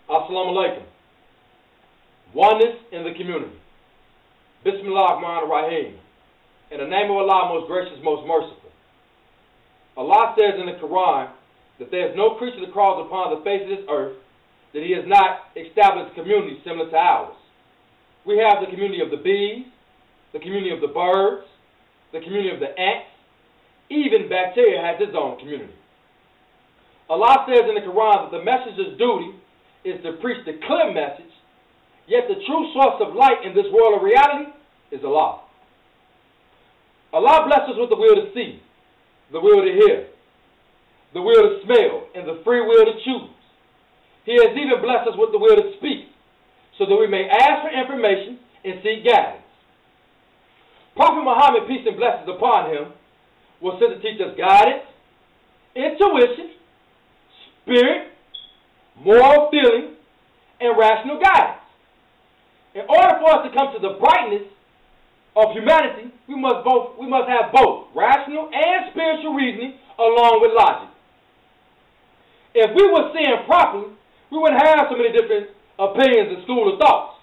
Assalamu alaikum. Oneness in the community. Bismillah ar-Rahman ar-Rahim. In the name of Allah, most gracious, most merciful. Allah says in the Quran that there is no creature that crawls upon the face of this earth that He has not established a community similar to ours. We have the community of the bees, the community of the birds, the community of the ants. Even bacteria has its own community. Allah says in the Quran that the messenger's duty is to preach the clear message, yet the true source of light in this world of reality is Allah. Allah blesses us with the will to see, the will to hear, the will to smell, and the free will to choose. He has even blessed us with the will to speak, so that we may ask for information and seek guidance. Prophet Muhammad, peace and blessings upon him, was sent to teach us guidance, intuition, spirit, moral feeling, and rational guidance. In order for us to come to the brightness of humanity, we must have both rational and spiritual reasoning along with logic. If we were seeing properly, we wouldn't have so many different opinions and school of thoughts.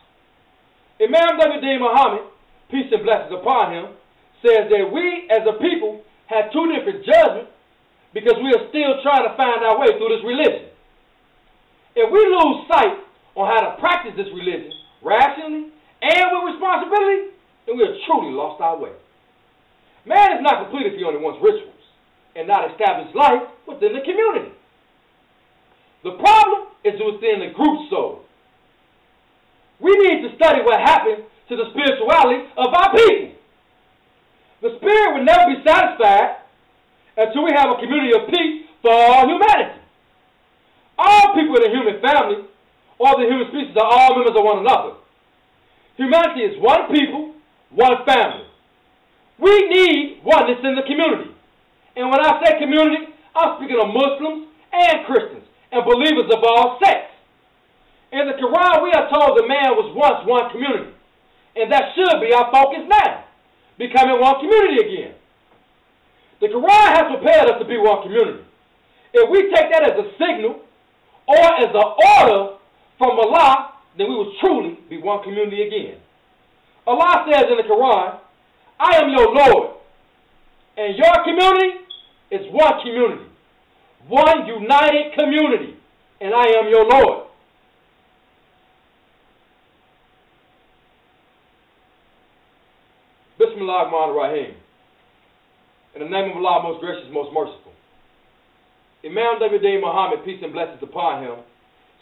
Imam W.D. Muhammad, peace and blessings upon him, says that we as a people have two different judgments because we are still trying to find our way through this religion. If we lose sight on how to practice this religion rationally and with responsibility, then we have truly lost our way. Man is not complete if he only wants rituals and not establish life within the community. The problem is within the group soul. We need to study what happened to the spirituality of our people. The spirit will never be satisfied until we have a community of peace for all humanity. All people in the human family or the human species are all members of one another. Humanity is one people, one family. We need oneness in the community. And when I say community, I'm speaking of Muslims and Christians and believers of all sects. In the Quran, we are told that man was once one community. And that should be our focus now, becoming one community again. The Quran has prepared us to be one community. If we take that as a signal or as an order from Allah, then we will truly be one community again. Allah says in the Quran, I am your Lord, and your community is one community, one united community, and I am your Lord. Bismillah ar-Rahman ar-Rahim. In the name of Allah, most gracious, most merciful. Imam W.D. Muhammad, peace and blessings upon him,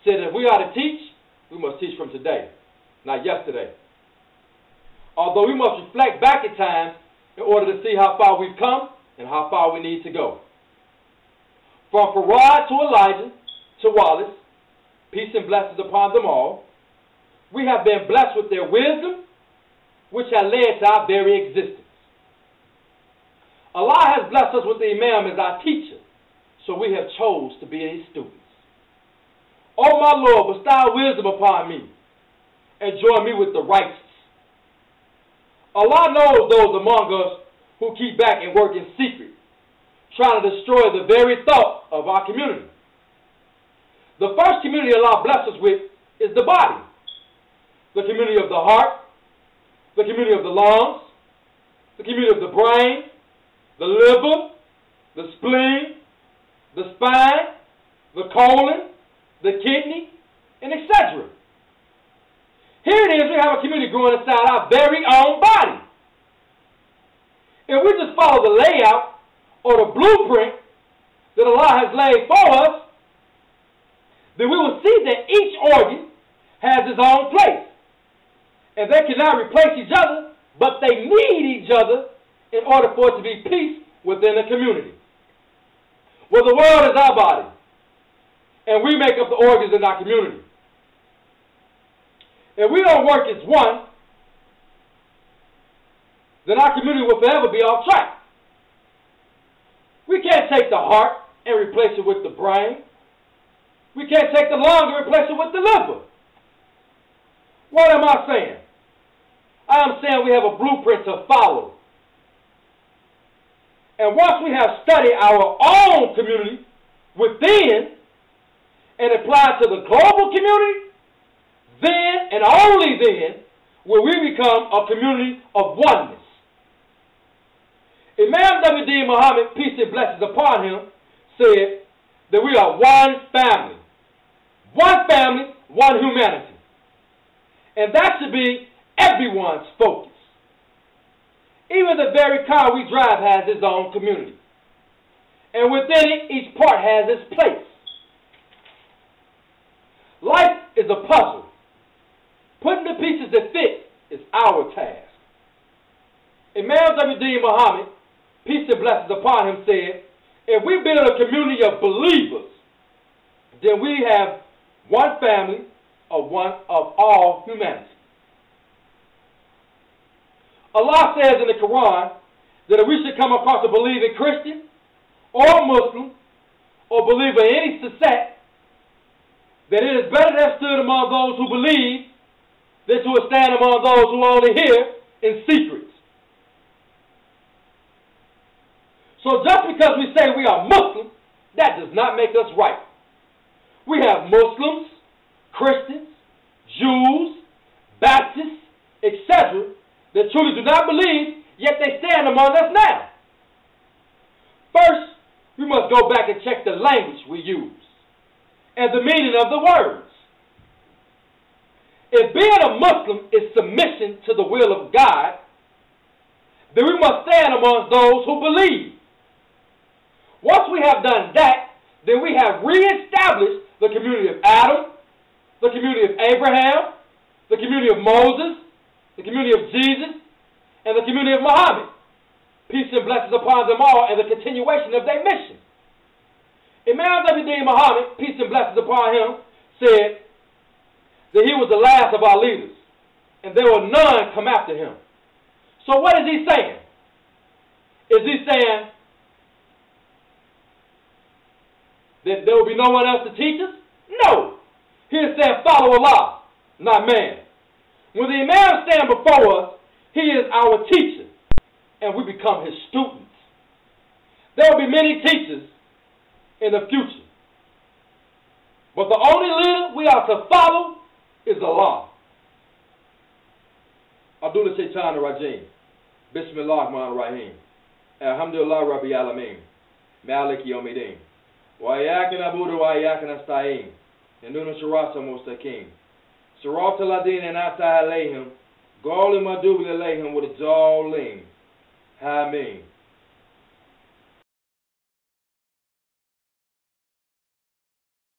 said that if we are to teach, we must teach from today, not yesterday. Although we must reflect back at times in order to see how far we've come and how far we need to go. From Farad to Elijah to Wallace, peace and blessings upon them all, we have been blessed with their wisdom, which has led to our very existence. Allah has blessed us with the Imam as our teacher, so we have chose to be his students. O my Lord, bestow wisdom upon me and join me with the righteous. Allah knows those among us who keep back and work in secret, trying to destroy the very thought of our community. The first community Allah blesses us with is the body, the community of the heart, the community of the lungs, the community of the brain, the liver, the spleen, the spine, the colon, the kidney, and etc. Here it is, we have a community growing inside our very own body. If we just follow the layout or the blueprint that Allah has laid for us, then we will see that each organ has its own place. And they cannot replace each other, but they need each other in order for it to be peace within the community. Well, the world is our body, and we make up the organs in our community. If we don't work as one, then our community will forever be off track. We can't take the heart and replace it with the brain. We can't take the lung and replace it with the liver. What am I saying? I am saying we have a blueprint to follow. And once we have studied our own community within and apply to the global community, then and only then will we become a community of oneness. Imam W.D. Muhammad, peace and blessings upon him, said that we are one family. One family, one humanity. And that should be everyone's focus. Even the very car we drive has its own community. And within it, each part has its place. Life is a puzzle. Putting the pieces that fit is our task. Imam W.D. Muhammad, peace and blessings upon him, said, if we build a community of believers, then we have one family of all humanity. Allah says in the Quran that if we should come across a believing Christian or Muslim or believer in any sect, that it is better to have stood among those who believe than to stand among those who only hear in secret. So just because we say we are Muslim, that does not make us right. We have Muslims, Christians, Jews, Baptists, etc. that truly do not believe, yet they stand among us now. First, we must go back and check the language we use and the meaning of the words. If being a Muslim is submission to the will of God, then we must stand amongst those who believe. Once we have done that, then we have reestablished the community of Adam, the community of Abraham, the community of Moses, the community of Jesus, and the community of Muhammad. Peace and blessings upon them all and the continuation of their mission. Imam W.D. Muhammad, peace and blessings upon him, said that he was the last of our leaders, and there will none come after him. So what is he saying? Is he saying that there will be no one else to teach us? No. He is saying follow Allah, not man. When the Imam stands before us, he is our teacher, and we become his students. There will be many teachers in the future, but the only leader we are to follow is Allah. Abdullah Shaitan Rajim. Bismillah Rahman Rahim. Alhamdulillah Rabbi Alameen. Malik Yomidin. Wa iyyaka na'budu wa iyyaka nasta'in. Ihdina as-sirata al-mustaqim. Sirata alladhina an'amta alayhim, ghayril maghdubi alayhim wa lad-dallin. Ameen.